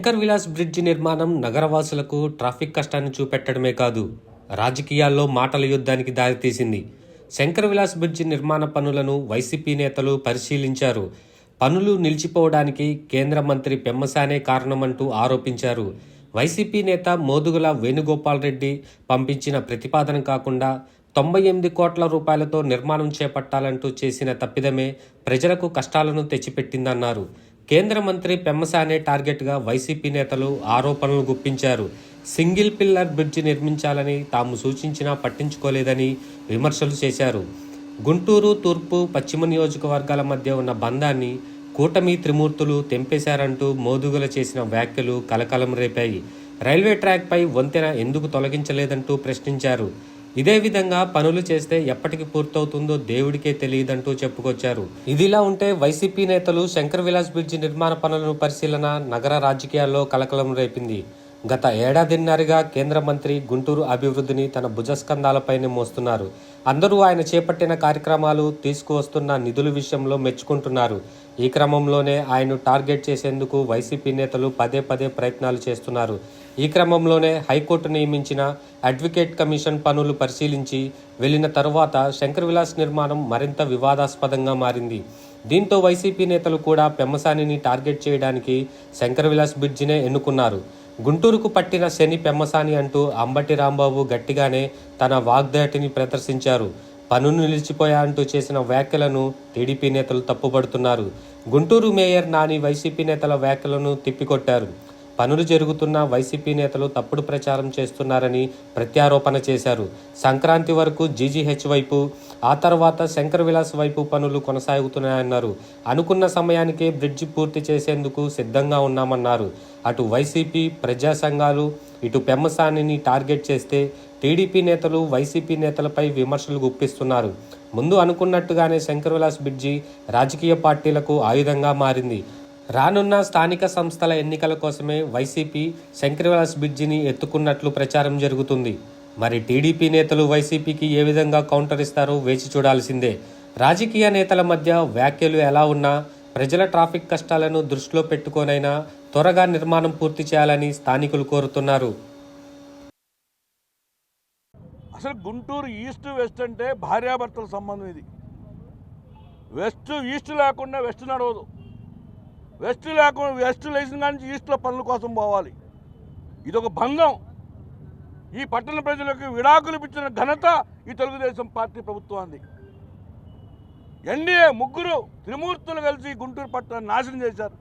Shankar Vilas bridge నిర్మాణం నగరవాసులకు traffic కష్టాన్ని చూపెట్టడమే కాదు, రాజకీయాల్లో మాటల యుద్ధానికి దారితీసింది. శంకర్ విలాస్ బ్రిడ్జి నిర్మాణ పనులను వైసీపీ నేతలు పరిశీలించారు. పనులు నిలిచిపోవడానికి కేంద్ర మంత్రి పెమ్మసానే కారణమంటూ ఆరోపించారు. వైసీపీ నేత మోదుగుల వేణుగోపాల్ రెడ్డి పంపించిన ప్రతిపాదన కాకుండా 98 కోట్ల రూపాయలతో నిర్మాణం చేపట్టాలంటూ చేసిన తప్పిదమే ప్రజలకు కష్టాలను తెచ్చిపెట్టిందన్నారు. కేంద్ర మంత్రి పెమ్మసానే టార్గెట్గా వైసీపీ నేతలు ఆరోపణలు గుప్పించారు. సింగిల్ పిల్లర్ బ్రిడ్జి నిర్మించాలని తాము సూచించినా పట్టించుకోలేదని విమర్శలు చేశారు. గుంటూరు తూర్పు పశ్చిమ నియోజకవర్గాల మధ్య ఉన్న బంధాన్ని కూటమి త్రిమూర్తులు తెంపేశారంటూ మోదుగుల చేసిన వ్యాఖ్యలు కలకలం రేపాయి. రైల్వే ట్రాక్పై వంతెన ఎందుకు తొలగించలేదంటూ ప్రశ్నించారు. ఇదే విధంగా పనులు చేస్తే ఎప్పటికి పూర్తవుతుందో దేవుడికే తెలియదంటూ చెప్పుకొచ్చారు. ఇదిలా ఉంటే వైసీపీ నేతలు శంకర్ విలాస్ బ్రిడ్జి నిర్మాణ పనులను పరిశీలన నగర రాజకీయాల్లో కలకలం రేపింది. గత ఏడాదిన్నరగా కేంద్ర మంత్రి గుంటూరు అభివృద్ధిని తన భుజస్కంధాలపైనే మోస్తున్నారు. అందరూ ఆయన చేపట్టిన కార్యక్రమాలు, తీసుకువస్తున్న నిధుల విషయంలో మెచ్చుకుంటున్నారు. ఈ క్రమంలోనే ఆయన్ను టార్గెట్ చేసేందుకు వైసీపీ నేతలు పదే పదే ప్రయత్నాలు చేస్తున్నారు. ఈ క్రమంలోనే హైకోర్టు నియమించిన అడ్వకేట్ కమిషన్ పనులు పరిశీలించి వెళ్లిన తరువాత శంకర్ విలాస్ నిర్మాణం మరింత వివాదాస్పదంగా మారింది. దీంతో వైసీపీ నేతలు కూడా పెమ్మసానిని టార్గెట్ చేయడానికి శంకర్ విలాస్ బ్రిడ్జినే ఎన్నుకున్నారు. గుంటూరుకు పట్టిన శని పెమ్మసాని అంటూ అంబటి రాంబాబు గట్టిగానే తన వాగ్దాటిని ప్రదర్శించారు. పనులు నిలిచిపోయా అంటూ చేసిన వ్యాఖ్యలను టీడీపీ నేతలు తప్పుపడుతున్నారు. గుంటూరు మేయర్ నాని వైసీపీ నేతల వ్యాఖ్యలను తిప్పికొట్టారు. పనులు జరుగుతున్న వైసీపీ నేతలు తప్పుడు ప్రచారం చేస్తున్నారని ప్రత్యారోపణ చేశారు. సంక్రాంతి వరకు జీజీహెచ్ వైపు, ఆ తర్వాత శంకర్ విలాస్ వైపు పనులు కొనసాగుతున్నాయన్నారు. అనుకున్న సమయానికే బ్రిడ్జి పూర్తి చేసేందుకు సిద్ధంగా ఉన్నామన్నారు. అటు వైసీపీ, ప్రజా సంఘాలు ఇటు పెమ్మసానిని టార్గెట్ చేస్తే టీడీపీ నేతలు వైసీపీ నేతలపై విమర్శలు గుప్పిస్తున్నారు. ముందు అనుకున్నట్టుగానే శంకర్ విలాస్ బ్రిడ్జి రాజకీయ పార్టీలకు ఆయుధంగా మారింది. రానున్న స్థానిక సంస్థల ఎన్నికల కోసమే వైసీపీ శంకర్ విలాస్ బ్రిడ్జిని ఎత్తుకున్నట్లు ప్రచారం జరుగుతుంది. మరి టీడీపీ నేతలు వైసీపీకి ఏ విధంగా కౌంటర్ ఇస్తారో వేచి చూడాల్సిందే. రాజకీయ నేతల మధ్య వ్యాఖ్యలు ఎలా ఉన్నా ప్రజల ట్రాఫిక్ కష్టాలను దృష్టిలో పెట్టుకోనైనా త్వరగా నిర్మాణం పూర్తి చేయాలని స్థానికులు కోరుతున్నారు. అసలు గుంటూరు ఈస్ట్ వెస్ట్ అంటే భార్యాభర్తల సంబంధం. ఇది ఈస్ట్ లేకుండా వెస్ట్ నడవదు. వెస్ట్ లేచిన కానీ ఈస్ట్లో పనుల కోసం పోవాలి. ఇదొక బంధం. ఈ పట్టణ ప్రజలకు విడాకులు ఇచ్చిన ఘనత ఈ తెలుగుదేశం పార్టీ ప్రభుత్వాన్ని. ఎన్డీఏ ముగ్గురు త్రిమూర్తులు కలిసి గుంటూరు పట్టణాన్ని నాశనం చేశారు.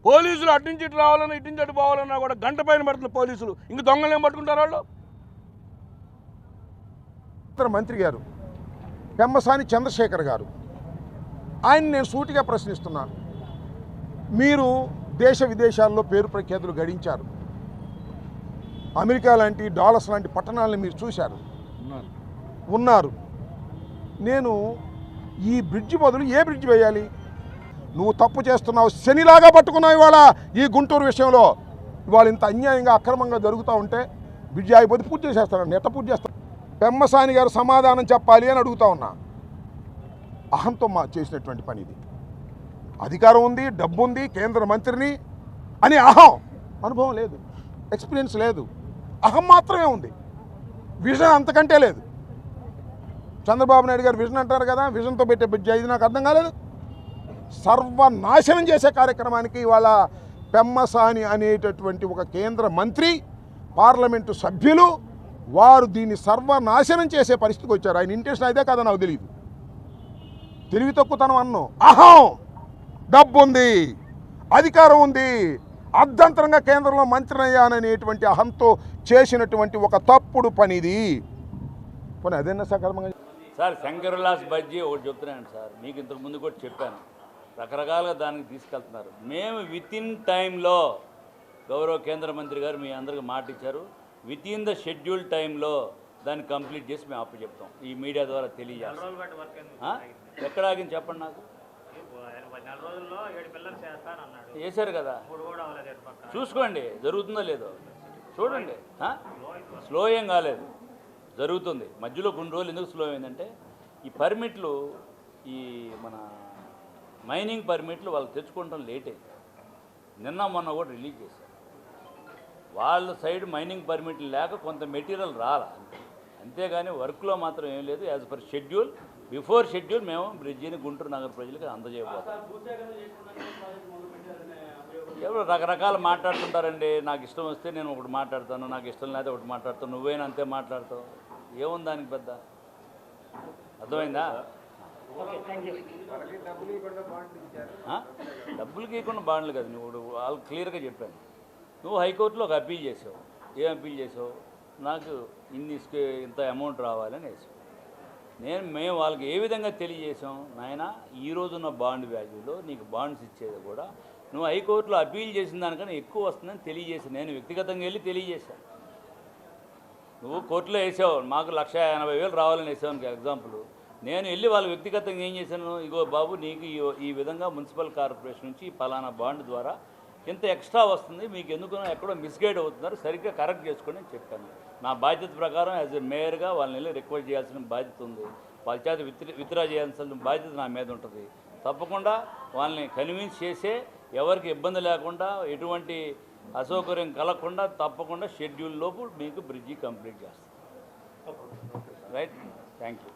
పోలీసులు అట్నుంచి ఇటు రావాలన్నా ఇటు నుంచి అటు పోవాలన్నా కూడా గంట పైన పడుతున్న పోలీసులు. ఇంక దొంగలు ఏం పట్టుకుంటారు వాళ్ళు? మంత్రి గారు పెమ్మసాని చంద్రశేఖర్ గారు, ఆయన నేను సూటిగా ప్రశ్నిస్తున్నాను. మీరు దేశ విదేశాల్లో పేరు ప్రఖ్యాతులు గడించారు. అమెరికా లాంటి, డాలస్ లాంటి పట్టణాలను మీరు చూశారు, ఉన్నారు. నేను ఈ బ్రిడ్జి బదులు ఏ బ్రిడ్జి వేయాలి? నువ్వు తప్పు చేస్తున్నావు, శనిలాగా పట్టుకున్నావు ఇవాళ ఈ గుంటూరు విషయంలో. ఇవాళ ఇంత అన్యాయంగా అక్రమంగా జరుగుతూ ఉంటే బ్రిడ్జి ఆగిపోతే పూర్తి చేసేస్తాను. ఎట్ట పూర్తి చేస్తాను? పెమ్మసాని గారు సమాధానం చెప్పాలి అని అడుగుతా ఉన్నా. అహంతో చేసినటువంటి పని ఇది. అధికారం ఉంది, డబ్బు ఉంది, కేంద్ర మంత్రిని అని అహం. అనుభవం లేదు, ఎక్స్పీరియన్స్ లేదు, అహం మాత్రమే ఉంది. విజన్ అంతకంటే లేదు. చంద్రబాబు నాయుడు గారు విజన్ అంటారు కదా, విజన్తో పెట్టే బ్రిడ్జి ఇది నాకు అర్థం కాలేదు. సర్వనాశనం చేసే కార్యక్రమానికి ఇవాళ పెమ్మసాని అనేటటువంటి ఒక కేంద్ర మంత్రి, పార్లమెంటు సభ్యులు వారు దీన్ని సర్వనాశనం చేసే పరిస్థితికి వచ్చారు. ఆయన ఇంటెన్షన్ అయితే కదా నాకు తెలియదు. తెలివి తక్కువతనం అన్నం. అహం, డబ్బు ఉంది, అధికారం ఉంది, అర్ధంతరంగా కేంద్రంలో మంత్రి అయ్యాననేటువంటి అహంతో చేసినటువంటి ఒక తప్పుడు పని ఇది. పోనీ అదేనా సక్రమంగా సార్? శంకర్ విలాస్ బ్రిడ్జి ఒకటి చెప్తున్నాను సార్, మీకు ఇంతకు ముందు కూడా చెప్పాను. రకరకాలుగా దానికి తీసుకెళ్తున్నారు. మేము వితిన్ టైంలో, గౌరవ కేంద్ర మంత్రి గారు మీ అందరికీ మాట ఇచ్చారు, వితిన్ ద షెడ్యూల్ టైంలో దాన్ని కంప్లీట్ చేసి మేము అప్పు చెప్తాం. ఈ మీడియా ద్వారా తెలియజేస్తాం. ఎక్కడ ఆగింది చెప్పండి నాకు. చేశారు కదా, చూసుకోండి జరుగుతుందో లేదో చూడండి. స్లో ఏం కాలేదు, జరుగుతుంది. మధ్యలో కొన్ని రోజులు ఎందుకు స్లో అయిందంటే ఈ పర్మిట్లు, ఈ మన మైనింగ్ పర్మిట్లు వాళ్ళు తెచ్చుకోవడం లేట్ అయింది. నిన్న మొన్న కూడా రిలీజ్ చేశారు. వాళ్ళ సైడ్ మైనింగ్ పర్మిట్లు లేక కొంత మెటీరియల్ రాలా అంతేగాని వర్క్లో మాత్రం ఏం లేదు. As per schedule, before schedule మేము బ్రిడ్జిని గుంటూరు నగర ప్రజలకు అందజేయబోతాం. ఎవరు రకరకాలు మాట్లాడుతుంటారండి. నాకు ఇష్టం వస్తే నేను ఒకటి మాట్లాడతాను, నాకు ఇష్టం లేకపోతే ఒకటి మాట్లాడతాను, నువ్వైనా అంతే మాట్లాడతావు. ఏముంది దానికి పెద్ద? అర్థమైందా? డబ్బులు గీయకుండా బాండ్లు కదా. నువ్వు వాళ్ళు క్లియర్గా చెప్పాను. నువ్వు హైకోర్టులో ఒక అప్పీల్ చేసావు. ఏం అప్పీల్ చేసావు? నాకు ఇంత అమౌంట్ రావాలని వేసావు. మేము వాళ్ళకి ఏ విధంగా తెలియజేసాం? నాయన ఈ రోజున్న బాండ్ వాల్యూలో నీకు బాండ్స్ ఇచ్చేది కూడా నువ్వు హైకోర్టులో అప్పీల్ చేసిన దానికన్నా ఎక్కువ వస్తుందని తెలియజేసి నేను వ్యక్తిగతంగా వెళ్ళి తెలియజేశాను. నువ్వు కోర్టులో వేసావు, మాకు 1,80,000 రావాలని వేసావు ఎగ్జాంపుల్. నేను వెళ్ళి వాళ్ళు వ్యక్తిగతంగా ఏం చేశాను? ఇగో బాబు, నీకు ఈ విధంగా మున్సిపల్ కార్పొరేషన్ నుంచి పలానా బాండ్ ద్వారా ఇంత ఎక్స్ట్రా వస్తుంది, మీకు ఎందుకు ఎక్కడో మిస్గైడ్ అవుతున్నారు, సరిగ్గా కరెక్ట్ చేసుకోండి అని చెప్పాను. నా బాధ్యత ప్రకారం యాజ్ ఎ మేయర్గా వాళ్ళని వెళ్ళి రిక్వెస్ట్ చేయాల్సిన బాధ్యత ఉంది. వాళ్ళ చేత విత్డ్రా చేయాల్సిన బాధ్యత నా మీద ఉంటుంది. తప్పకుండా వాళ్ళని కన్విన్స్ చేసే, ఎవరికి ఇబ్బంది లేకుండా, ఎటువంటి అసౌకర్యం కలగకుండా తప్పకుండా షెడ్యూల్ లోపు మీకు బ్రిడ్జి కంప్లీట్ చేస్తాం. Right, thank you.